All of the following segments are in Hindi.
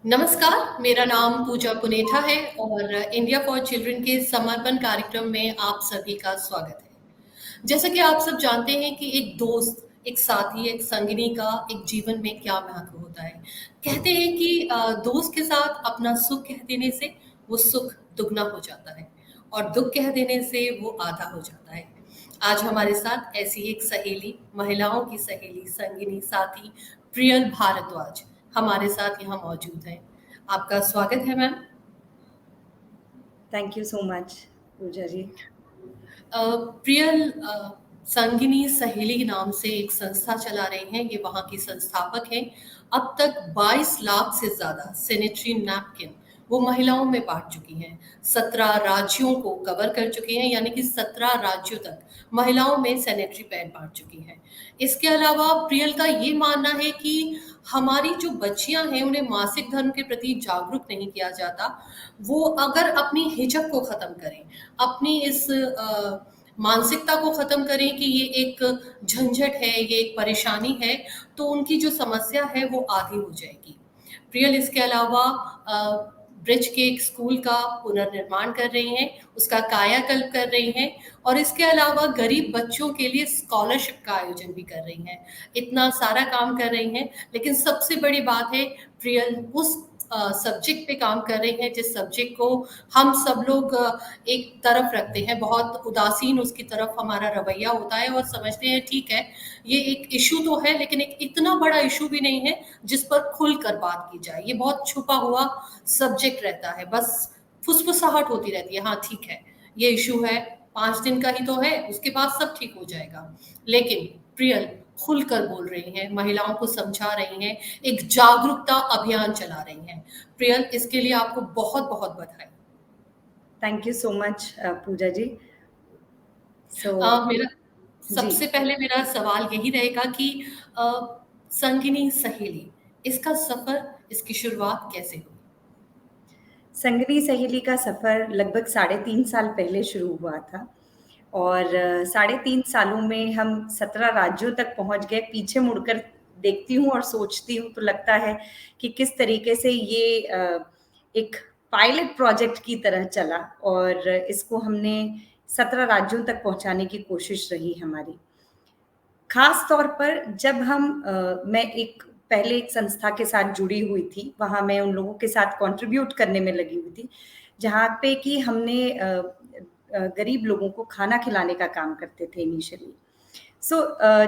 नमस्कार, मेरा नाम पूजा पुनेठा है और इंडिया फॉर चिल्ड्रन के समर्पण कार्यक्रम में आप सभी का स्वागत है। जैसा कि आप सब जानते हैं कि एक दोस्त, एक साथी, एक संगिनी का एक जीवन में क्या महत्व होता है। कहते हैं कि दोस्त के साथ अपना सुख कह देने से वो सुख दुगना हो जाता है और दुख कह देने से वो आधा हो जाता है। आज हमारे साथ ऐसी एक सहेली, महिलाओं की सहेली, संगिनी, साथी प्रियल भारद्वाज हमारे साथ यहाँ मौजूद हैं। आपका स्वागत है ma'am. Thank you so much Pooja ji. Priyal Sangini Saheli नाम से एक संस्था चला रहे हैं, ये वहाँ की संस्थापक हैं। अब तक 22 लाख से ज़्यादा सैनिटरी नैपकिन वो महिलाओं में बांट चुकी हैं। 17 राज्यों को कवर कर चुके हैं, यानी कि 17 राज्यों तक महिलाओं में सैनिटरी पैड बांट चुकी हैं। इसके अलावा प्रियल का ये मानना है कि हमारी जो बच्चियां हैं उन्हें मासिक धर्म के प्रति जागरूक नहीं किया जाता। वो अगर अपनी हिचक को खत्म करें, अपनी इस मानसिकता को खत्म करें कि ये एक झंझट है, ये एक परेशानी है, तो उनकी जो समस्या है वो आधी हो जाएगी। प्रियल इसके अलावा ब्रिज के एक स्कूल का पुनर्निर्माण कर रही हैं, उसका कायाकल्प कर रही हैं और इसके अलावा गरीब बच्चों के लिए स्कॉलरशिप का आयोजन भी कर रही हैं। इतना सारा काम कर रही हैं, लेकिन सबसे बड़ी बात है प्रियल उस सब्जेक्ट पे काम कर रही हैं जिस सब्जेक्ट को हम सब लोग एक तरफ रखते हैं, बहुत उदासीन उसकी तरफ हमारा रवैया होता है और समझते हैं ठीक है, ये एक इशू तो है लेकिन एक इतना बड़ा इशू भी नहीं है जिस पर खुलकर बात की जाए। ये बहुत छुपा हुआ सब्जेक्ट रहता है, बस फुसफुसाहट होती रहती है, हाँ ठीक है ये इशू है, 5 दिन का ही तो है, उसके बाद सब ठीक हो जाएगा। लेकिन प्रियल खुलकर बोल रही हैं, महिलाओं को समझा रही हैं, एक जागरूकता अभियान चला रही हैं। प्रियल, इसके लिए आपको बहुत बहुत बधाई। Thank you so much Pooja जी। सो मेरा जी, सबसे पहले मेरा सवाल यही रहेगा कि अ, संगिनी सहेली, इसका सफर, इसकी शुरुआत कैसे हुई? संगनी सहेली का सफ़र लगभग 3.5 साल पहले शुरू हुआ था और 3.5 सालों में हम 17 राज्यों तक पहुँच गए। पीछे मुड़कर देखती हूँ और सोचती हूँ तो लगता है कि किस तरीके से ये एक पायलट प्रोजेक्ट की तरह चला और इसको हमने 17 राज्यों तक पहुँचाने की कोशिश रही हमारी। खास तौर पर जब मैं पहले एक संस्था के साथ जुड़ी हुई थी, वहाँ मैं उन लोगों के साथ कंट्रीब्यूट करने में लगी हुई थी, जहाँ पे कि हमने गरीब लोगों को खाना खिलाने का काम करते थे इनिशियली।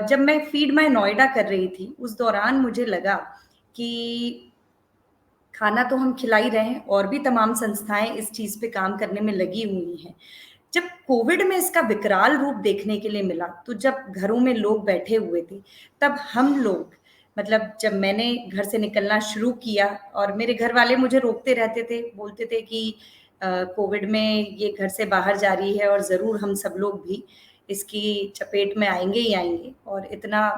जब मैं फीड माय नोएडा कर रही थी, उस दौरान मुझे लगा कि खाना तो हम खिला ही रहे हैं और भी तमाम संस्थाएँ इस चीज़ पे काम करने में लगी हुई हैं। जब कोविड में इसका विकराल रूप देखने के लिए मिला, तो जब घरों में लोग बैठे हुए थे, तब हम लोग मतलब जब मैंने घर से निकलना शुरू किया और मेरे घर वाले मुझे रोकते रहते थे, बोलते थे कि कोविड में ये घर से बाहर जा रही है और ज़रूर हम सब लोग भी इसकी चपेट में आएँगे ही आएँगे और इतना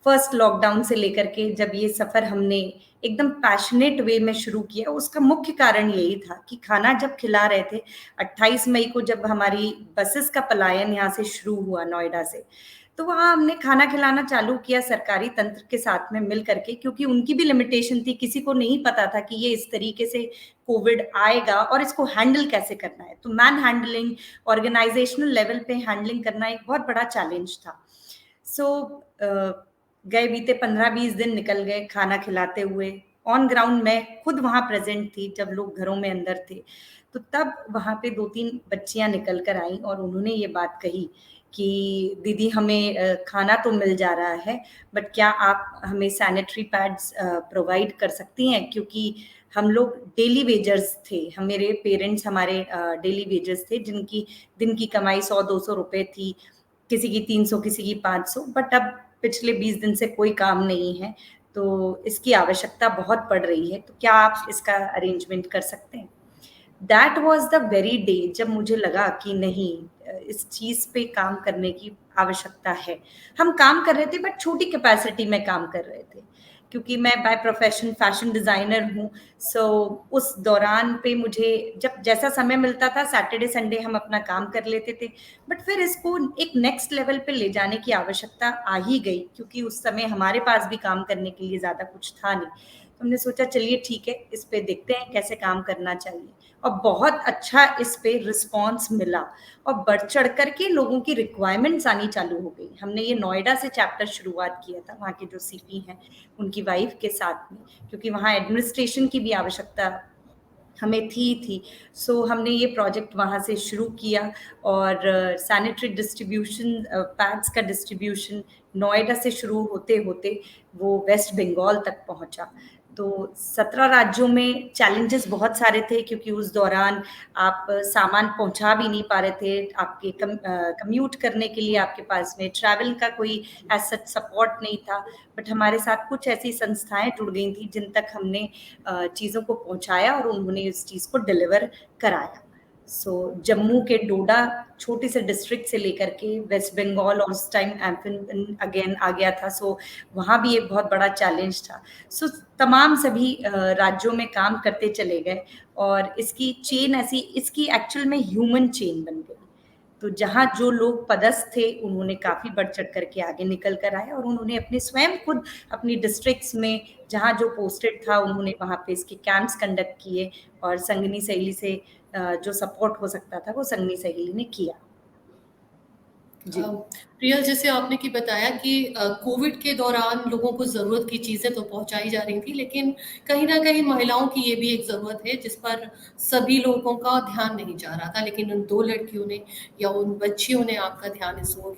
फर्स्ट लॉकडाउन से लेकर के जब ये सफ़र हमने एकदम पैशनेट वे में शुरू किया, उसका मुख्य कारण यही था कि खाना जब खिला रहे थे, 28 मई को जब हमारी बसेस का पलायन यहाँ से शुरू हुआ नोएडा से, तो वहाँ हमने खाना खिलाना चालू किया सरकारी तंत्र के साथ में मिल करके क्योंकि उनकी भी लिमिटेशन थी, किसी को नहीं पता था कि ये इस तरीके से कोविड आएगा और इसको हैंडल कैसे करना है। तो मैन हैंडलिंग, ऑर्गेनाइज़ेशनल लेवल पे हैंडलिंग करना एक बहुत बड़ा चैलेंज था। सो गए बीते 15-20 दिन निकल गए खाना खिलाते हुए। ऑन ग्राउंड मैं खुद वहाँ प्रेज़ेंट थी जब लोग घरों में अंदर थे। तो तब वहाँ पे 2-3 बच्चियाँ निकल कर आईं और उन्होंने ये बात कही कि दीदी हमें खाना तो मिल जा रहा है, बट क्या आप हमें सैनिटरी पैड्स प्रोवाइड कर सकती हैं? क्योंकि हम लोग डेली वेजर्स थे। मेरे पेरेंट्स हमारे डेली वेजर्स थे जिनकी दिन की कमाई 100-200 रुपए थी। किसी की 300, किसी की 500, बट अब पिछले 20 दिन से कोई काम नहीं है, तो इसकी आवश्यकता बहुत पड़ रही है, तो क्या आप इसका अरेंजमेंट कर सकते हैं? That was the very day जब मुझे लगा कि नहीं इस चीज़ पे काम करने की आवश्यकता है। हम काम कर रहे थे बट छोटी कैपेसिटी में काम कर रहे थे। क्योंकि मैं बाय प्रोफ़ेशन फ़ैशन डिज़ाइनर हूँ, सो उस दौरान पे मुझे जब जैसा समय मिलता था सैटरडे, संडे हम अपना काम कर लेते थे। बट फिर इसको एक नेक्स्ट लेवल पे ले जाने की आवश्यकता आ ही गई क्योंकि उस समय हमारे पास भी काम करने के लिए ज़्यादा कुछ था नहीं। हमने सोचा चलिए ठीक है, इस पे देखते हैं कैसे काम करना चाहिए, और बहुत अच्छा इस पे रिस्पॉन्स मिला, और बढ़ चढ़ कर के लोगों की रिक्वायरमेंट्स आनी चालू हो गई। हमने ये नोएडा से चैप्टर शुरुआत किया था, वहाँ के जो सीपी हैं उनकी वाइफ के साथ में, क्योंकि वहाँ एडमिनिस्ट्रेशन की भी आवश्यकता हमें थी। सो हमने ये प्रोजेक्ट वहाँ से शुरू किया, और सैनिटरी डिस्ट्रीब्यूशन, पैड्स का डिस्ट्रीब्यूशन नोएडा से शुरू होते होते वो वेस्ट बंगाल तक पहुँचा। तो 17 राज्यों में चैलेंजेस बहुत सारे थे, क्योंकि उस दौरान आप सामान पहुंचा भी नहीं पा रहे थे, आपके कम्यूट करने के लिए आपके पास में ट्रैवल का कोई एज सच सपोर्ट नहीं था। बट हमारे साथ कुछ ऐसी संस्थाएं जुड़ गई थी जिन तक हमने चीज़ों को पहुंचाया, और उन्होंने इस चीज़ को डिलीवर कराया। सो जम्मू के डोडा छोटे से डिस्ट्रिक्ट से लेकर के वेस्ट बंगाल, और उस टाइम एम्फिन अगेन आ गया था, सो वहाँ भी एक बहुत बड़ा चैलेंज था। सो तमाम सभी राज्यों में काम करते चले गए, और इसकी चेन ऐसी, इसकी एक्चुअल में ह्यूमन चेन बन गई। तो जहाँ जो लोग पदस्थ थे उन्होंने काफ़ी बढ़ चढ़ करके आगे निकल कर आए, और उन्होंने अपने स्वयं खुद अपनी डिस्ट्रिक्ट्स में जहाँ जो पोस्टेड था उन्होंने वहाँ पे इसके कैंप्स कंडक्ट किए, और संगनी सहेली से जो सपोर्ट हो सकता था वो संगनी सहेली ने किया। जी। प्रियल, जैसे आपने कि बताया कि कोविड के दौरान लोगों को ज़रूरत की चीज़ें तो पहुंचाई जा रही थी, लेकिन कहीं ना कहीं महिलाओं की ये भी एक ज़रूरत है जिस पर सभी लोगों का ध्यान नहीं जा रहा था, लेकिन उन 2 लड़कियों ने या उन बच्चियों ने आपका ध्यान इस ओर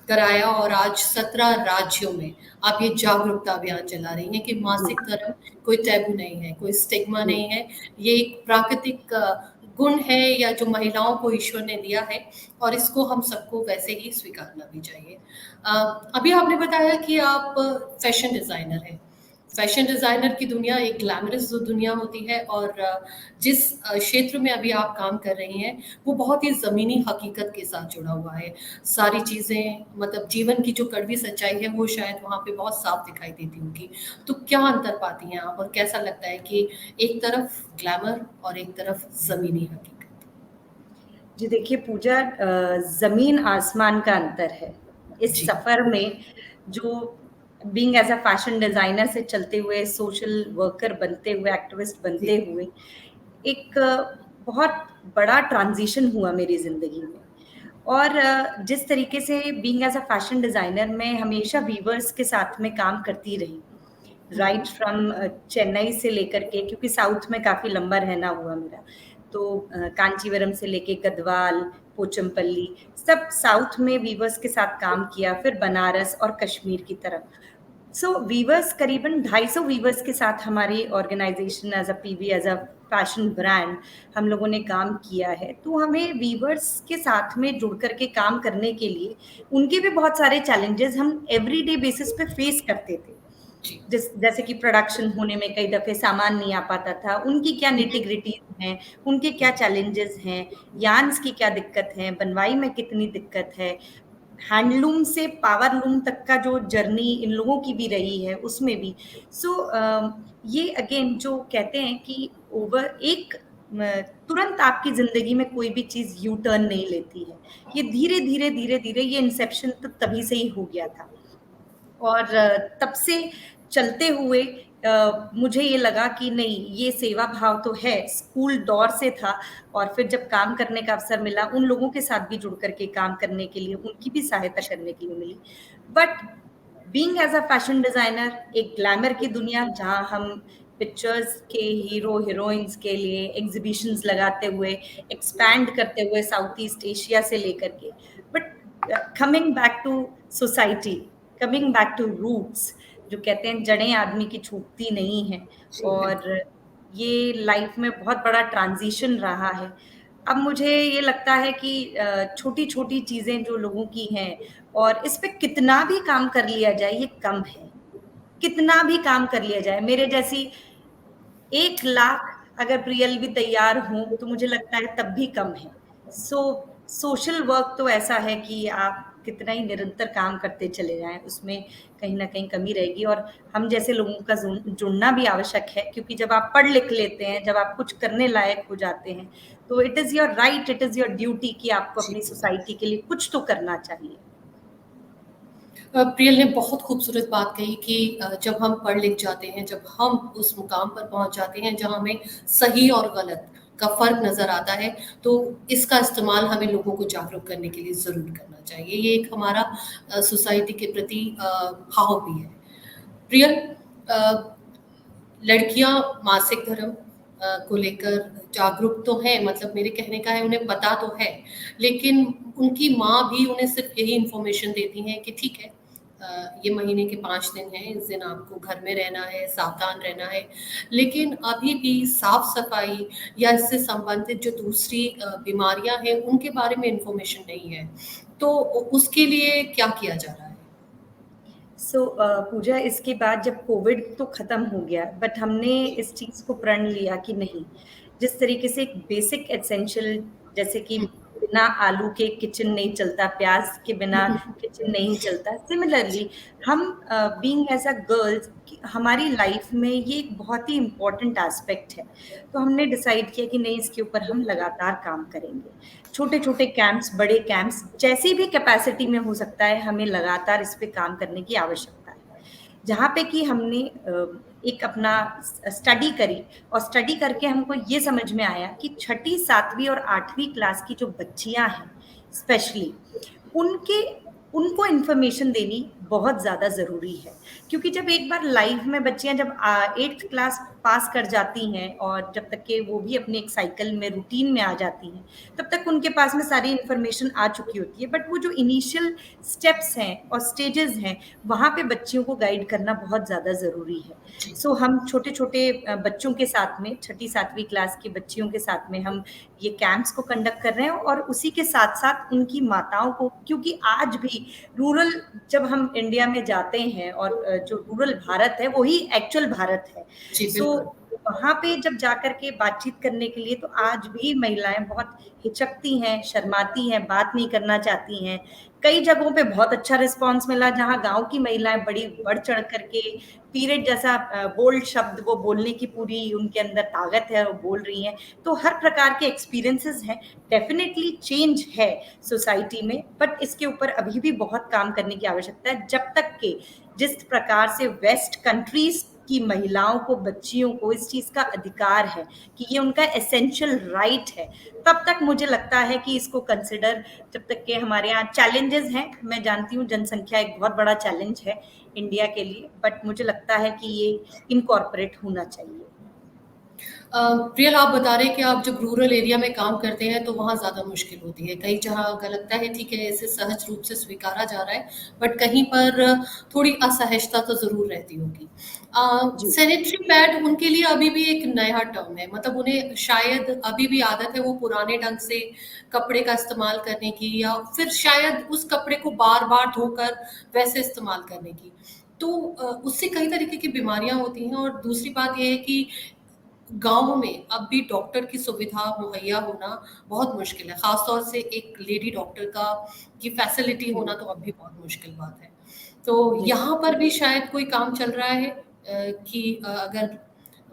कराया, और आज 17 राज्यों में आप ये जागरूकता अभियान चला रही हैं कि जी। मासिक धर्म कोई टैबू नहीं है, कोई स्टिग्मा जी। नहीं है, ये एक प्राकृतिक गुण है या जो महिलाओं को ईश्वर ने दिया है, और इसको हम सबको वैसे ही स्वीकारना भी चाहिए। अभी आपने बताया कि आप फैशन डिज़ाइनर हैं। फैशन डिज़ाइनर की दुनिया एक ग्लैमरस दुनिया होती है, और जिस क्षेत्र में अभी आप काम कर रही हैं वो बहुत ही ज़मीनी हकीकत के साथ जुड़ा हुआ है। सारी चीज़ें, मतलब जीवन की जो कड़वी सच्चाई है वो शायद वहाँ पे बहुत साफ दिखाई देती होगी। तो क्या अंतर पाती हैं आप, और कैसा लगता है कि एक तरफ ग्लैमर और एक तरफ ज़मीनी हकीकत? जी देखिए पूजा, ज़मीन आसमान का अंतर है इस जी। सफ़र में। जो being as a fashion designer से चलते हुए सोशल वर्कर बनते हुए, एक्टिविस्ट जी। बनते हुए, एक बहुत बड़ा ट्रांज़िशन हुआ मेरी ज़िंदगी में। और जिस तरीके से being as a fashion designer मैं हमेशा वीवर्स के साथ में काम करती रही, राइट फ्रॉम चेन्नई से लेकर के, क्योंकि साउथ में काफ़ी लंबा रहना हुआ मेरा, तो कांचीवरम से लेके गढ़वाल, पोचमपल्ली, सब साउथ में वीवर्स के साथ काम किया, फिर बनारस और कश्मीर की तरफ। सो वीवर्स करीबन 250 वीवर्स के साथ हमारी organisation as a PV, as a fashion brand, हम लोगों ने काम किया है। तो हमें वीवर्स के साथ में जुड़ करके काम करने के लिए उनके भी बहुत सारे चैलेंजेस हम एवरीडे बेसिस पे फेस करते थे। जी। जैसे कि प्रोडक्शन होने में कई दफ़े सामान नहीं आ पाता था, उनकी क्या निटी-ग्रिटीज़ हैं, उनके क्या चैलेंजेस हैं, यार्न्स की क्या दिक्कत है, बनवाई में कितनी दिक्कत है, हैंडलूम से पावर लूम तक का जो जर्नी इन लोगों की भी रही है, उसमें भी। सो ये अगेन जो कहते हैं कि ओवर एक तुरंत आपकी ज़िंदगी में कोई भी चीज़ यू टर्न नहीं लेती है। ये धीरे-धीरे, धीरे-धीरे ये इंसेप्शन तो तभी से ही हो गया था। और तब से चलते हुए मुझे ये लगा कि नहीं, ये सेवा भाव तो है, स्कूल दौर से था, और फिर जब काम करने का अवसर मिला उन लोगों के साथ भी जुड़ करके काम करने के लिए, उनकी भी सहायता करने के लिए मिली। But being as a fashion designer, एक ग्लैमर की दुनिया जहाँ हम पिक्चर्स के हीरो हीरोइंस के लिए एग्जीबिशंस लगाते हुए, एक्सपैंड करते हुए साउथ ईस्ट एशिया से लेकर के, but coming back to society, coming back to roots, जो कहते हैं जड़ें आदमी की छूटती नहीं है। जी, और बिल्कुल। ये लाइफ में बहुत बड़ा ट्रांजिशन रहा है। अब मुझे ये लगता है कि छोटी-छोटी चीज़ें जो लोगों की हैं, और इस पे कितना भी काम कर लिया जाए ये कम है। कितना भी काम कर लिया जाए, मेरे जैसी 1 लाख अगर प्रियल भी तैयार हों, तो मुझे लगता है तब भी कम है। सो सोशल वर्क तो ऐसा है कि आप कितना ही निरंतर काम करते चले जाएँ, उसमें कहीं न कहीं कमी रहेगी, और हम जैसे लोगों का जुड़ना भी आवश्यक है, क्योंकि जब आप पढ़ लिख लेते हैं, जब आप कुछ करने लायक हो जाते हैं, तो it is your right, it is your duty कि आपको जी। अपनी सोसाइटी के लिए कुछ तो करना चाहिए। प्रियल ने बहुत खूबसूरत बात कही कि जब हम पढ़ लिख जाते हैं, जब हम उस मुकाम पर पहुंच जाते हैं जहां हमें सही और गलत का फर्क नजर आता है, तो इसका इस्तेमाल हमें लोगों को जागरूक करने के लिए जरूर करना चाहिए। ये एक हमारा सोसाइटी के प्रति भाव भी है। प्रियल, लड़कियां मासिक धर्म को लेकर जागरूक तो हैं, मतलब मेरे कहने का है उन्हें पता तो है, लेकिन उनकी माँ भी उन्हें सिर्फ यही इंफॉर्मेशन देती हैं कि ठीक है, ये महीने के 5 दिन हैं, इस दिन आपको घर में रहना है, सावधान रहना है। लेकिन अभी भी साफ सफाई या इससे संबंधित जो दूसरी बीमारियां हैं उनके बारे में इंफॉर्मेशन नहीं है। तो उसके लिए क्या किया जा रहा है? पूजा, इसके बाद जब कोविड तो खत्म हो गया, बट हमने इस चीज को प्रण लिया कि नहीं, जिस तरीके से एक बेसिक एसेंशियल, जैसे कि बिना आलू के किचन नहीं चलता, प्याज के बिना किचन नहीं चलता, सिमिलरली हम बीइंग एज अ गर्ल्स, हमारी लाइफ में ये एक बहुत ही इम्पोर्टेंट एस्पेक्ट है। तो हमने डिसाइड किया कि नहीं, इसके ऊपर हम लगातार काम करेंगे। छोटे छोटे कैंप्स, बड़े कैंप्स, जैसी भी कैपेसिटी में हो सकता है, हमें लगातार इस पे काम करने की आवश्यकता है। जहाँ पे कि हमने एक अपना स्टडी करी, और स्टडी करके हमको ये समझ में आया कि छठी, 7वीं और 8वीं क्लास की जो बच्चियां हैं स्पेशली, उनके उनको इन्फॉर्मेशन देनी बहुत ज़्यादा ज़रूरी है। क्योंकि जब एक बार लाइफ में बच्चियां जब 8th क्लास पास कर जाती हैं, और जब तक के वो भी अपने एक साइकिल में, रूटीन में आ जाती हैं, तब तक उनके पास में सारी इन्फॉर्मेशन आ चुकी होती है। बट वो जो इनिशियल स्टेप्स हैं और स्टेजेस हैं, वहाँ पे बच्चियों को गाइड करना बहुत ज़्यादा ज़रूरी है। सो हम छोटे छोटे बच्चों के साथ में, छठी 7वीं क्लास की बच्चियों के साथ में हम ये कैंप्स को कंडक्ट कर रहे हैं, और उसी के साथ साथ उनकी माताओं को, क्योंकि आज भी रूरल, जब हम इंडिया में जाते हैं, और जो रूरल भारत है वही एक्चुअल भारत है। जी सो बिल्कुल। वहाँ पे जब जाकर के बातचीत करने के लिए, तो आज भी महिलाएं बहुत हिचकती हैं, शर्माती हैं, बात नहीं करना चाहती हैं। कई जगहों पे बहुत अच्छा रिस्पांस मिला, जहाँ गांव की महिलाएं बड़ी बढ़ चढ़ करके पीरियड जैसा बोल्ड शब्द वो बोलने की पूरी उनके अंदर ताकत है, वो बोल रही हैं। तो हर प्रकार के एक्सपीरियंसेस हैं, डेफिनेटली चेंज है सोसाइटी में, बट इसके ऊपर अभी भी बहुत काम करने की आवश्यकता है। जब तक के जिस प्रकार से वेस्ट कंट्रीज की महिलाओं को, बच्चियों को इस चीज का अधिकार है कि ये उनका एसेंशियल राइट है, तब तक मुझे लगता है कि इसको कंसिडर, जब तक के हमारे यहाँ चैलेंजेस हैं, मैं जानती हूँ जनसंख्या एक बहुत बड़ा चैलेंज है इंडिया के लिए, बट मुझे लगता है कि ये इनकॉर्पोरेट होना चाहिए। प्रियल, आप बता रहे हैं कि आप जब रूरल एरिया में काम करते हैं तो वहाँ ज़्यादा मुश्किल होती है। कई जगह अगर लगता है ठीक है, इसे सहज रूप से स्वीकारा जा रहा है, बट कहीं पर थोड़ी असहजता तो ज़रूर रहती होगी। जी। सैनिटरी पैड उनके लिए अभी भी एक नया टर्म है, मतलब उन्हें शायद अभी भी आदत है वो पुराने ढंग से कपड़े का इस्तेमाल करने की, या फिर शायद उस कपड़े को बार बार धोकर वैसे इस्तेमाल करने की। तो उससे कई तरीके की बीमारियां होती हैं। और दूसरी बात यह है कि गाँव में अब भी डॉक्टर की सुविधा मुहैया होना बहुत मुश्किल है, खासतौर से एक लेडी डॉक्टर का की फैसिलिटी होना तो अब भी बहुत मुश्किल बात है। तो जी। यहाँ पर भी शायद कोई काम चल रहा है कि अगर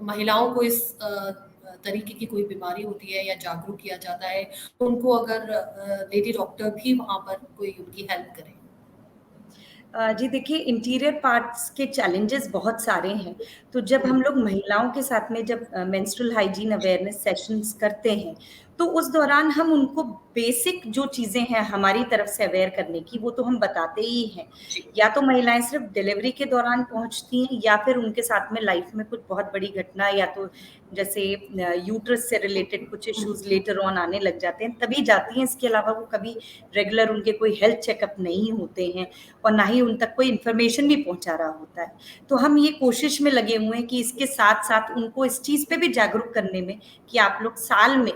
महिलाओं को इस तरीके की कोई बीमारी होती है या जागरूक किया जाता है, तो उनको अगर लेडी डॉक्टर भी वहाँ पर कोई उनकी हेल्प करे। जी देखिए, इंटीरियर पार्ट्स के चैलेंजेस बहुत सारे हैं। तो जब हम लोग महिलाओं के साथ में जब मेंस्ट्रुअल हाइजीन अवेयरनेस सेशंस करते हैं, तो उस दौरान हम उनको बेसिक जो चीज़ें हैं हमारी तरफ से अवेयर करने की, वो तो हम बताते ही हैं। जी। या तो महिलाएं सिर्फ डिलीवरी के दौरान पहुंचती हैं, या फिर उनके साथ में लाइफ में कुछ बहुत बड़ी घटना, या तो जैसे यूट्रस से रिलेटेड कुछ इश्यूज लेटर ऑन आने लग जाते हैं, तभी जाती हैं। इसके अलावा वो कभी रेगुलर उनके कोई हेल्थ चेकअप नहीं होते हैं, और ना ही उन तक कोई इन्फॉर्मेशन भी पहुंचा रहा होता है। तो हम ये कोशिश में लगे हुए हैं कि इसके साथ साथ उनको इस चीज पे भी जागरूक करने में, कि आप लोग साल में,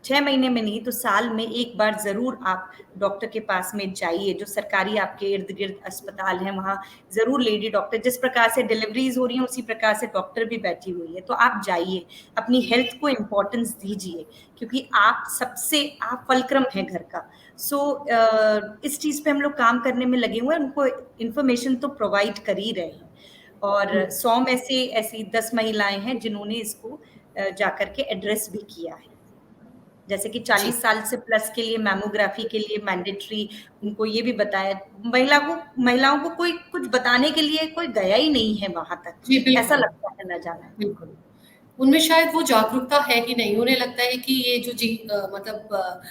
6 महीने में नहीं तो साल में एक बार जरूर आप डॉक्टर के पास में जाइए। जो सरकारी आपके इर्द गिर्द अस्पताल हैं, वहाँ जरूर लेडी डॉक्टर, जिस प्रकार से डिलीवरीज हो रही हैं उसी प्रकार से डॉक्टर भी बैठी हुई है, तो आप जाइए, अपनी हेल्थ को इम्पोर्टेंस दीजिए, क्योंकि आप फलक्रम है घर का। इस चीज पे हम लोग काम करने में लगे हुए हैं, उनको इन्फॉर्मेशन तो प्रोवाइड कर ही रहे हैं। और 100 में से ऐसी 10 महिलाएं हैं जिन्होंने इसको जाकर के एड्रेस भी किया है। जैसे कि जी 40 साल से प्लस के लिए मैमोग्राफी के लिए मैंडेटरी, उनको ये भी बताया। महिलाओं को कोई कुछ बताने के लिए कोई गया ही नहीं है वहां तक, जी, ऐसा बिल्कुल लगता है न जाना। बिल्कुल। उनमें शायद वो जागरूकता है ही नहीं। उन्हें लगता है कि ये जो मतलब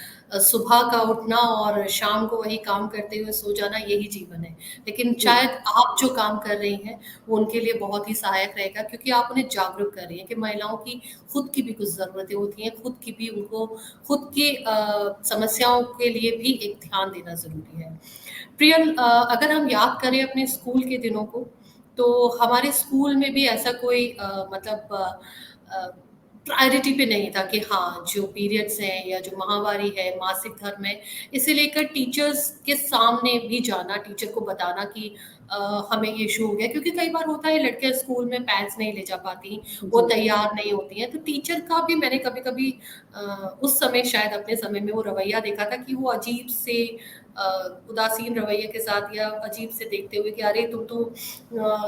सुबह का उठना और शाम को वही काम करते हुए सो जाना यही जीवन है। लेकिन जी शायद आप जो काम कर रही हैं, वो उनके लिए बहुत ही सहायक रहेगा, क्योंकि आप उन्हें जागरूक कर रही हैं कि महिलाओं की खुद की भी कुछ ज़रूरतें होती हैं, खुद की भी उनको खुद की समस्याओं के लिए भी एक ध्यान देना ज़रूरी है। प्रियल, अगर हम याद करें अपने स्कूल के दिनों को, तो हमारे स्कूल में भी ऐसा कोई मतलब प्रायोरिटी पे नहीं था कि हाँ, जो पीरियड्स हैं या जो माहवारी है, मासिक धर्म है, इसे लेकर टीचर्स के सामने भी जाना, टीचर को बताना कि हमें ये इशू हो गया। क्योंकि कई बार होता है लड़कियाँ स्कूल में पैड्स नहीं ले जा पाती, वो जी तैयार नहीं होती हैं, तो टीचर का भी मैंने कभी-कभी उस समय शायद अपने समय में वो रवैया देखा था कि वो अजीब से उदासीन रवैये के साथ या अजीब से देखते हुए कि अरे तुम तो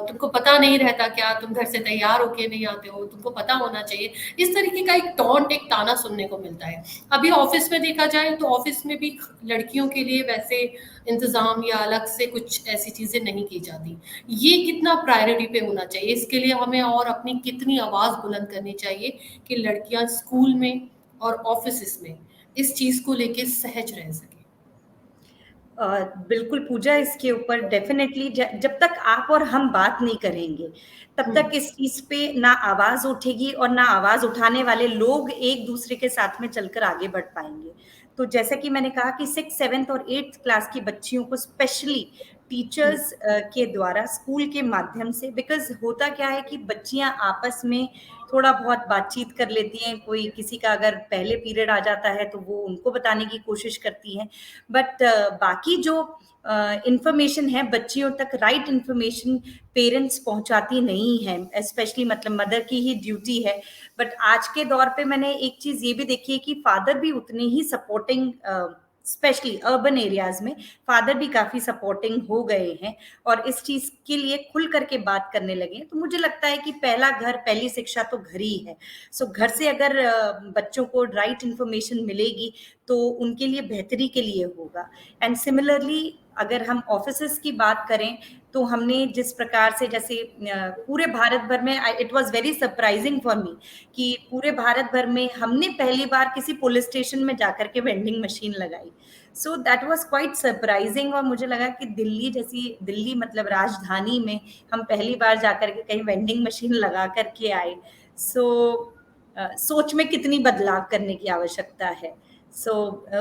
तुमको पता नहीं रहता क्या, तुम घर से तैयार होके नहीं आते हो, तुमको पता होना चाहिए। इस तरीके का एक टॉन्ट, एक ताना सुनने को मिलता है। अभी ऑफिस में देखा जाए तो ऑफिस में भी लड़कियों के लिए वैसे इंतजाम या अलग से कुछ ऐसी चीजें नहीं की जाती। ये कितना प्रायोरिटी पे होना चाहिए, इसके लिए हमें और अपनी कितनी आवाज बुलंद करनी चाहिए कि लड़कियां स्कूल में और ऑफिस में इस चीज को लेके सहज रह सके। अ, बिल्कुल पूजा, इसके ऊपर डेफिनेटली जब तक आप और हम बात नहीं करेंगे, तब हम्म। तक इस चीज पे ना आवाज उठेगी और ना आवाज उठाने वाले लोग एक दूसरे के साथ में चलकर आगे बढ़ पाएंगे। तो जैसा कि मैंने कहा कि 6, 7 और 8 क्लास की बच्चियों को स्पेशली हम्म। टीचर्स के द्वारा स्कूल के माध्यम से, बिकॉज होता क्या है कि बच्चियां आपस में थोड़ा बहुत बातचीत कर लेती हैं, कोई किसी का अगर पहले पीरियड आ जाता है तो वो उनको बताने की कोशिश करती हैं, बट बाकी जो इंफॉर्मेशन है बच्चियों तक, राइट इंफॉर्मेशन पेरेंट्स पहुंचाती नहीं है, स्पेशली मतलब मदर की ही ड्यूटी है। बट आज के दौर पे मैंने एक चीज ये भी देखी है कि फादर भी उतने ही सपोर्टिंग, स्पेशली अर्बन एरियाज में फादर भी काफी सपोर्टिंग हो गए हैं और इस चीज के लिए खुल करके बात करने लगे हैं। तो मुझे लगता है कि पहला घर, पहली शिक्षा तो घर ही है। सो घर से अगर बच्चों को राइट इंफॉर्मेशन मिलेगी तो उनके लिए बेहतरी के लिए होगा। एंड सिमिलरली अगर हम ऑफिसेस की बात करें तो हमने जिस प्रकार से, जैसे पूरे भारत भर में, it was very surprising for me कि पूरे भारत भर में हमने पहली बार किसी पुलिस स्टेशन में जाकर के वेंडिंग मशीन लगाई। So that was quite surprising और मुझे लगा कि दिल्ली मतलब राजधानी में हम पहली बार जाकर के कहीं वेंडिंग मशीन लगा करके आए। सो सोच में कितनी बदलाव करने की आवश्यकता है। सो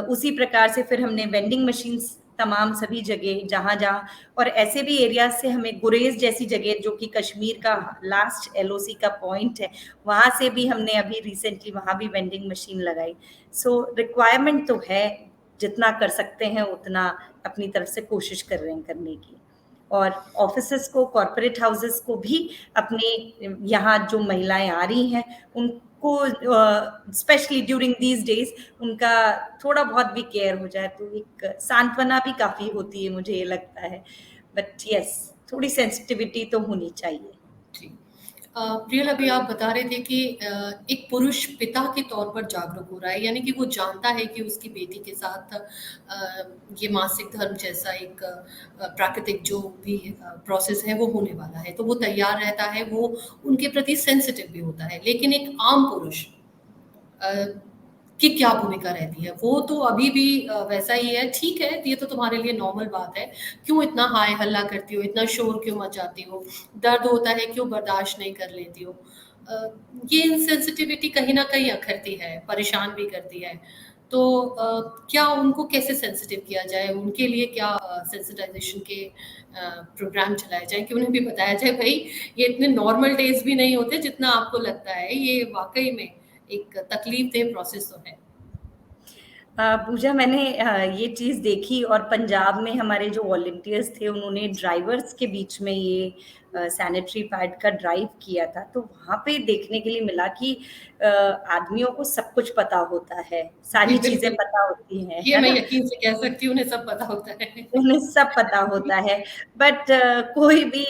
उसी प्रकार से फिर हमने वेंडिंग मशीन्स तमाम सभी जगह जहां जहां, और ऐसे भी एरिया से हमें गुरेज जैसी जगह जो कि कश्मीर का लास्ट एलओसी का पॉइंट है, वहां से भी हमने अभी रिसेंटली वहां भी वेंडिंग मशीन लगाई। सो रिक्वायरमेंट तो है, जितना कर सकते हैं उतना अपनी तरफ से कोशिश कर रहे हैं करने की। और ऑफिसेस को, कॉरपोरेट हाउसेस को भी अपने यहाँ जो महिलाएं आ रही हैं उनको स्पेशली ड्यूरिंग दीज डेज उनका थोड़ा बहुत भी केयर हो जाए तो एक सांत्वना भी काफी होती है, मुझे ये लगता है। बट यस, थोड़ी सेंसिटिविटी तो होनी चाहिए। जी। प्रियल, अभी आप बता रहे थे कि एक पुरुष पिता के तौर पर जागरूक हो रहा है, यानी कि वो जानता है कि उसकी बेटी के साथ ये मासिक धर्म जैसा एक प्राकृतिक जो भी प्रोसेस है वो होने वाला है, तो वो तैयार रहता है, वो उनके प्रति सेंसिटिव भी होता है। लेकिन एक आम पुरुष अ, की क्या भूमिका रहती है? वो तो अभी भी वैसा ही है, ठीक है, ये तो तुम्हारे लिए नॉर्मल बात है, क्यों इतना हाय हल्ला करती हो, इतना शोर क्यों मचाती हो, दर्द होता है क्यों बर्दाश्त नहीं कर लेती हो। अ, ये इनसेंसिटिविटी कहीं न कहीं अखरती है, परेशान भी करती है। तो क्या उनको कैसे सेंसिटिव किया जाए? उनके लिए क्या सेंसिटाइज़ेशन के प्रोग्राम चलाए जाएँ कि उन्हें भी बताया जाए, भई ये इतने नॉर्मल डेज़ भी नहीं होते जितना आपको लगता है, ये वाक़ई में एक तकलीफ-देह प्रोसेस तो है। पूजा, मैंने ये चीज़ देखी और पंजाब में हमारे जो वॉलंटियर्स थे उन्होंने ड्राइवर्स के बीच में ये सैनिटरी पैड का ड्राइव किया था, तो वहाँ पे देखने के लिए मिला कि आदमियों को सब कुछ पता होता है, जी, सारी चीज़ें बिल्कुल। पता होती हैं, ये है मैं ना? यकीन से कह सकती हूँ, उन्हें सब पता होता है। उन्हें सब पता होता है, बट कोई भी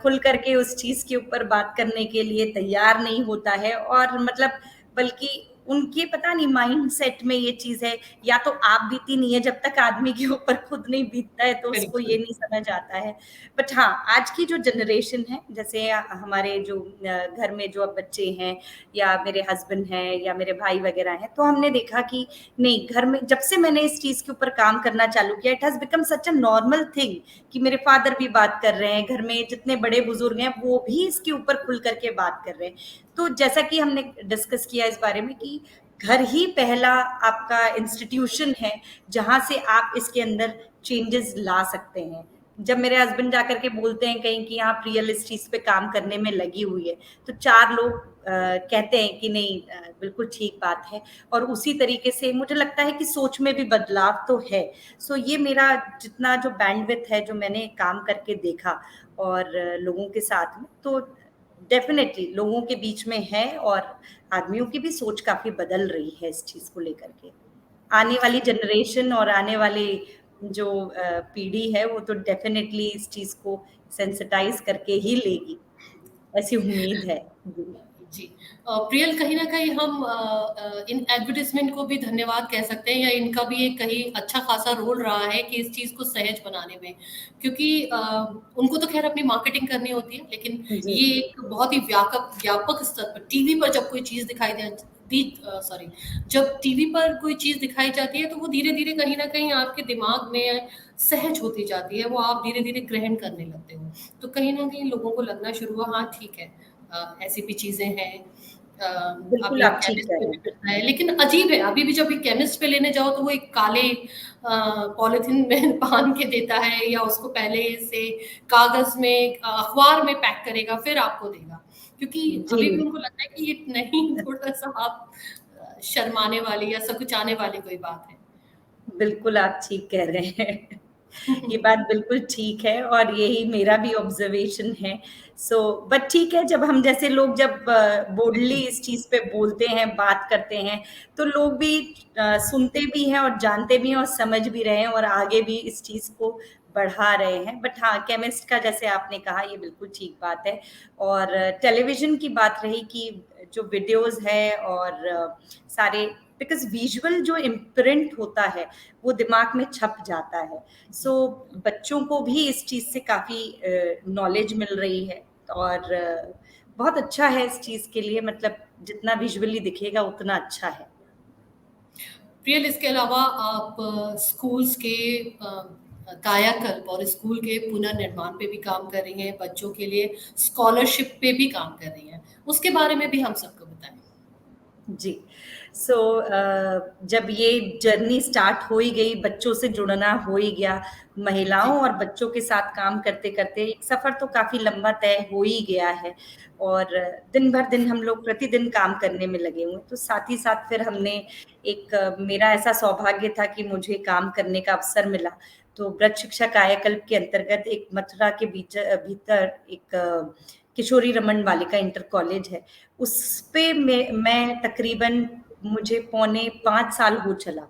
खुल करके उस चीज़ के ऊपर बात करने के लिए तैयार नहीं होता है, और मतलब बल्कि उनके पता नहीं माइंडसेट में ये चीज है, या तो आप बीती नहीं है, जब तक आदमी के ऊपर खुद नहीं बीतता है तो उसको बिल्कुल। ये नहीं समझ आता है। बट हाँ, आज की जो जनरेशन है, जैसे हमारे जो घर में जो अब बच्चे हैं, या मेरे हस्बैंड हैं, या मेरे भाई वगैरह हैं, तो हमने देखा कि नहीं, घर में जब से मैंने इस चीज के ऊपर काम करना चालू किया, it has become such a normal thing कि मेरे फादर भी बात कर रहे हैं, घर में जितने बड़े बुजुर्ग हैं वो भी इसके ऊपर खुल करके बात कर रहे हैं। तो जैसा कि हमने डिस्कस किया इस बारे में कि घर ही पहला आपका इंस्टीट्यूशन है जहां से आप इसके अंदर चेंजेस ला सकते हैं। जब मेरे हस्बैंड जाकर के बोलते हैं कहीं कि आप रियल इस चीज पे काम करने में लगी हुई है, तो चार लोग कहते हैं कि नहीं, बिल्कुल ठीक बात है। और उसी तरीके से मुझे लगता है कि सोच में भी बदलाव तो है। सो ये मेरा जितना जो बैंडविथ है, जो मैंने काम करके देखा और लोगों के साथ में, तो डेफिनेटली लोगों के बीच में है, और आदमियों की भी सोच काफी बदल रही है इस चीज को लेकर के। आने वाली जनरेशन और आने वाली जो पीढ़ी है, वो तो डेफिनेटली इस चीज को सेंसिटाइज करके ही लेगी, ऐसी उम्मीद है। जी। जी। प्रियल, कहीं न कहीं हम इन एडवर्टाइज़मेंट को भी धन्यवाद कह सकते हैं, या इनका भी एक कहीं अच्छा खासा रोल रहा है कि इस चीज़ को सहज बनाने में। क्योंकि उनको तो ख़ैर अपनी मार्केटिंग करनी होती है, लेकिन जी। ये एक बहुत ही व्यापक स्तर पर टीवी पर जब कोई चीज़ दिखाई दे दी सॉरी जब टीवी पर कोई चीज़ दिखाई जाती है, तो वो धीरे-धीरे कहीं न कहीं आपके दिमाग में सहज होती जाती है, वो आप धीरे-धीरे ग्रहण करने लगते हो। तो कहीं न कहीं लोगों को लगना शुरू हुआ, हाँ, ठीक है, ऐसी भी चीज़ें हैं। बिल्कुल, अभी आप ठीक केमिस्ट कह में रहे भी हैं। मिलता है, लेकिन अजीब है, अभी भी जब भी केमिस्ट पे लेने जाओ तो वो एक काले पॉलिथीन में बांध के देता है, या उसको पहले से कागज में अखबार में पैक करेगा फिर आपको देगा, क्योंकि जी। अभी भी उनको लगता है कि ये नहीं, थोड़ा सा आप शर्माने वाली या सकुचाने वाली कोई बात है। बिल्कुल, आप ठीक कह रहे हैं। ये बात बिल्कुल ठीक है, और यही मेरा भी ऑब्जर्वेशन है। सो बट ठीक है, जब हम जैसे लोग जब बोल्डली बिल्कुल। इस चीज़ पे बोलते हैं, बात करते हैं, तो लोग भी सुनते भी हैं और जानते भी हैं और समझ भी रहे हैं, और आगे भी इस चीज़ को बढ़ा रहे हैं। बट हाँ, केमिस्ट का जैसे आपने कहा, ये बिल्कुल ठीक बात है। और टेलीविज़न की बात रही कि जो वीडियोज़ है और सारे, बिकॉज़ विजुअल जो इम्प्रिंट होता है, वो दिमाग में छप जाता है। सो बच्चों को भी इस चीज़ से काफ़ी नॉलेज मिल रही है, और बहुत अच्छा है इस चीज़ के लिए, मतलब जितना विजुअली दिखेगा उतना अच्छा है। प्रियल, इसके अलावा आप स्कूल्स के कायाकल्प और स्कूल के पुनर्निर्माण पे भी काम कर रही हैं, बच्चों के लिए स्कॉलरशिप पे भी काम कर रही हैं। उसके बारे में भी हम सबको बताएँ। जी। सो जब ये जर्नी स्टार्ट हो ही गई, बच्चों से जुड़ना हो ही गया, जी। महिलाओं और बच्चों के साथ काम करते-करते एक सफ़र तो काफ़ी लंबा तय हो ही गया है, और दिन भर दिन हम लोग प्रतिदिन काम करने में लगे हुए हैं। तो साथ ही साथ फिर हमने एक मेरा ऐसा सौभाग्य था कि मुझे काम करने का अवसर मिला। तो ब्रज शिक्षा कायाकल्प के अंतर्गत एक मथुरा के भीतर एक किशोरी रमन बालिका इंटर कॉलेज है। उस पे मैं तकरीबन, मुझे पौने 5 साल हो चला।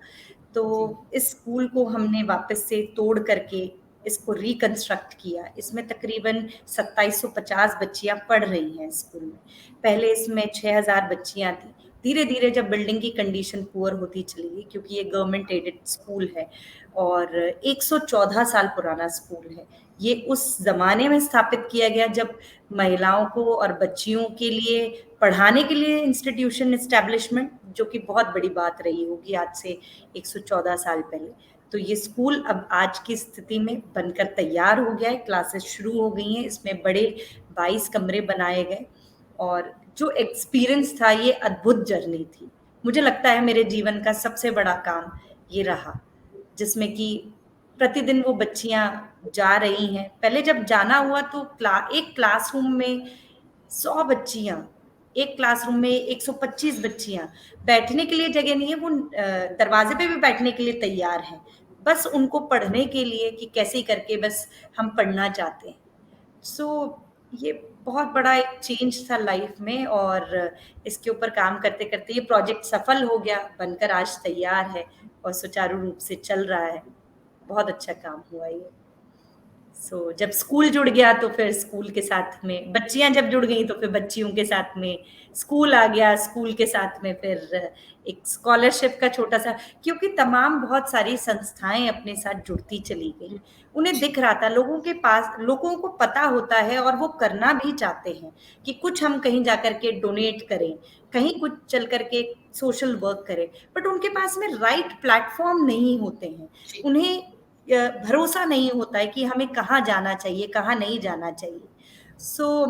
तो जी। इस स्कूल को हमने वापस से तोड़ करके इसको रिकंस्ट्रक्ट किया। इसमें तकरीबन 2750 बच्चियाँ पढ़ रही हैं स्कूल में। पहले इसमें 6000 बच्चियाँ थीं। धीरे-धीरे जब बिल्डिंग की कंडीशन पुअर होती चली गई, क्योंकि ये गवर्नमेंट एडेड स्कूल है और 114 साल पुराना स्कूल है। ये उस ज़माने में स्थापित किया गया जब महिलाओं को और बच्चियों के लिए पढ़ाने के लिए इंस्टीट्यूशन एस्टेब्लिशमेंट, जो कि बहुत बड़ी बात रही होगी आज से 114 साल पहले। तो ये स्कूल अब आज की स्थिति में बनकर तैयार हो गया है, क्लासेस शुरू हो गई हैं, इसमें बड़े 22 कमरे बनाए गए, और जो एक्सपीरियंस था, ये अद्भुत जर्नी थी। मुझे लगता है मेरे जीवन का सबसे बड़ा काम ये रहा, जिसमें कि प्रतिदिन वो बच्चियाँ जा रही हैं। पहले जब जाना हुआ तो एक क्लासरूम में 100 बच्चियाँ, एक क्लासरूम में 125 बच्चियाँ, बैठने के लिए जगह नहीं है, वो दरवाज़े पे भी बैठने के लिए तैयार हैं। बस उनको पढ़ने के लिए कि कैसे करके बस हम पढ़ना चाहते हैं। सो ये बहुत बड़ा एक चेंज था लाइफ में, और इसके ऊपर काम करते-करते ये प्रोजेक्ट सफल हो गया, बनकर आज तैयार है और सुचारू रूप से चल रहा है। बहुत अच्छा काम हुआ ये। सो जब स्कूल जुड़ गया तो फिर स्कूल के साथ में बच्चियां जब जुड़ गई तो फिर बच्चियों के साथ में स्कूल आ गया, स्कूल के साथ में फिर एक स्कॉलरशिप का छोटा सा, क्योंकि तमाम बहुत सारी संस्थाएं अपने साथ जुड़ती चली गई। उन्हें जी, दिख रहा था, लोगों के पास, लोगों को पता होता है और वो करना भी चाहते हैं कि कुछ हम कहीं जाकर के डोनेट करें, कहीं कुछ चल करके सोशल वर्क करें, बट उनके पास में राइट प्लेटफॉर्म नहीं होते हैं। जी। उन्हें भरोसा नहीं होता है कि हमें कहाँ जाना चाहिए, कहाँ नहीं जाना चाहिए। सो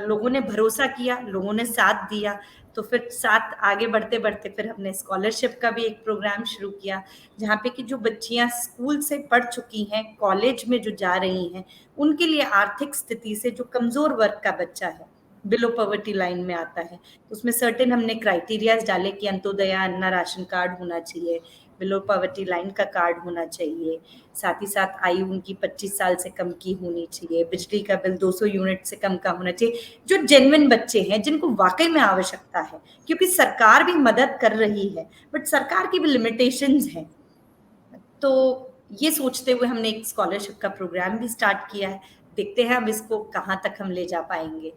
लोगों ने भरोसा किया, लोगों ने साथ दिया, तो फिर साथ आगे बढ़ते-बढ़ते फिर हमने स्कॉलरशिप का भी एक प्रोग्राम शुरू किया, जहाँ पे कि जो बच्चियाँ स्कूल से पढ़ चुकी हैं, कॉलेज में जो जा रही हैं, उनके लिए आर्थिक स्थिति से जो कमज़ोर वर्ग का बच्चा है, बिलो पॉवर्टी लाइन में आता है, तो उसमें सर्टेन हमने क्राइटेरियाज़ डाले कि अंत्योदय अन्न राशन कार्ड होना चाहिए, बिलो पॉवर्टी लाइन का कार्ड होना चाहिए, साथ ही साथ आयु उनकी 25 साल से कम की होनी चाहिए, बिजली का बिल 200 यूनिट से कम का होना चाहिए, जो जेन्युइन बच्चे हैं जिनको वाकई में आवश्यकता है, क्योंकि सरकार भी मदद कर रही है, बट सरकार की भी लिमिटेशंस हैं। तो ये सोचते हुए हमने एक स्कॉलरशिप का प्रोग्राम भी स्टार्ट किया है। देखते हैं अब इसको कहाँ तक हम ले जा पाएंगे।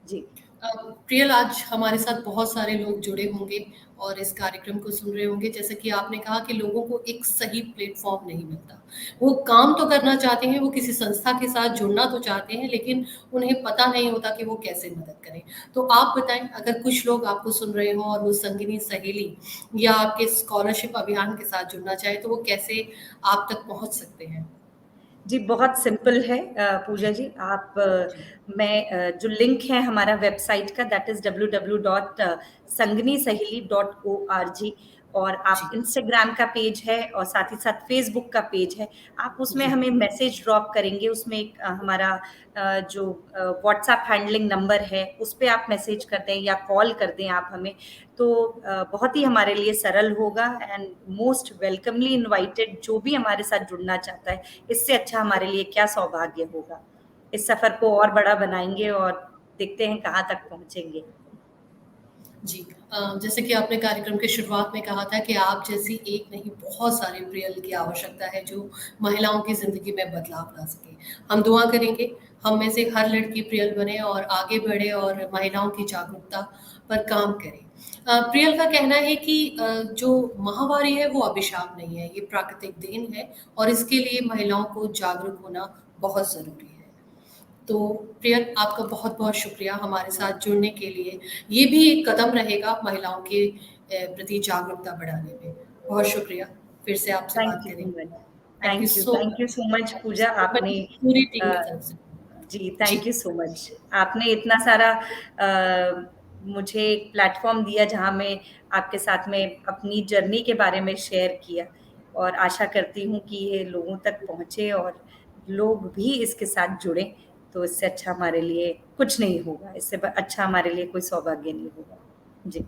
जी। प्रियल, आज हमारे साथ बहुत सारे लोग जुड़े होंगे और इस कार्यक्रम को सुन रहे होंगे। जैसे कि आपने कहा कि लोगों को एक सही प्लेटफ़ॉर्म नहीं मिलता। वो काम तो करना चाहते हैं, वो किसी संस्था के साथ जुड़ना तो चाहते हैं, लेकिन उन्हें पता नहीं होता कि वो कैसे मदद करें। तो आप बताएँ, अगर कुछ लोग आपको सुन रहे हों और वो संगिनी सहेली या आपके स्कॉलरशिप अभियान के साथ जुड़ना चाहें, तो वो कैसे आप तक पहुँच सकते हैं? जी, बहुत सिंपल है पूजा जी, जी। आप जी, जो लिंक है हमारा वेबसाइट का, दैट इज़ www.sanganisahelli.org, और आप जी, इंस्टाग्राम का पेज है और साथ ही साथ फेसबुक का पेज है। आप उसमें जी, हमें मैसेज ड्रॉप करेंगे, उसमें एक हमारा जो व्हाट्सएप हैंडलिंग नंबर है, उस पे आप मैसेज कर दें या कॉल कर दें आप हमें, तो बहुत ही हमारे लिए सरल होगा, एंड मोस्ट वेलकमली इनवाइटेड जो भी हमारे साथ जुड़ना चाहता है। इससे अच्छा हमारे लिए क्या सौभाग्य होगा। इस सफर को और बड़ा बनाएंगे और देखते हैं कहाँ तक पहुंचेंगे। जी। जैसे कि आपने कार्यक्रम की शुरुआत में कहा था कि आप जैसी एक नहीं, बहुत सारे प्रियल की आवश्यकता है जो महिलाओं की ज़िंदगी में बदलाव ला सके। हम दुआ करेंगे, हम में से हर लड़की प्रियल बने और आगे बढ़े और महिलाओं की जागरूकता पर काम करे। प्रियल का कहना है कि जो माहवारी है वो अभिशाप नहीं है, ये प्राकृतिक देन है और इसके लिए महिलाओं को जागरूक होना बहुत ज़रूरी है। तो प्रिया, आपका बहुत-बहुत शुक्रिया हमारे साथ जुड़ने के लिए। ये भी एक कदम रहेगा महिलाओं के प्रति जागरूकता बढ़ाने में। बहुत शुक्रिया, फिर से आपसे बात थैंक यू सो करेंगे। Much. Thank you so thank you much. So much thank you Puja, so much आपने पूरी टीम की अ, तरफ से। जी, जी, थैंक यू सो मच। आपने इतना सारा मुझे एक प्लेटफ़ॉर्म दिया जहाँ मैं आपके साथ में अपनी जर्नी के बारे में शेयर किया, और आशा करती हूँ कि ये लोगों तक पहुँचे और लोग भी इसके साथ जुड़ें, तो इससे अच्छा हमारे लिए कुछ नहीं होगा, इससे ब अच्छा हमारे लिए कोई सौभाग्य नहीं होगा। जी।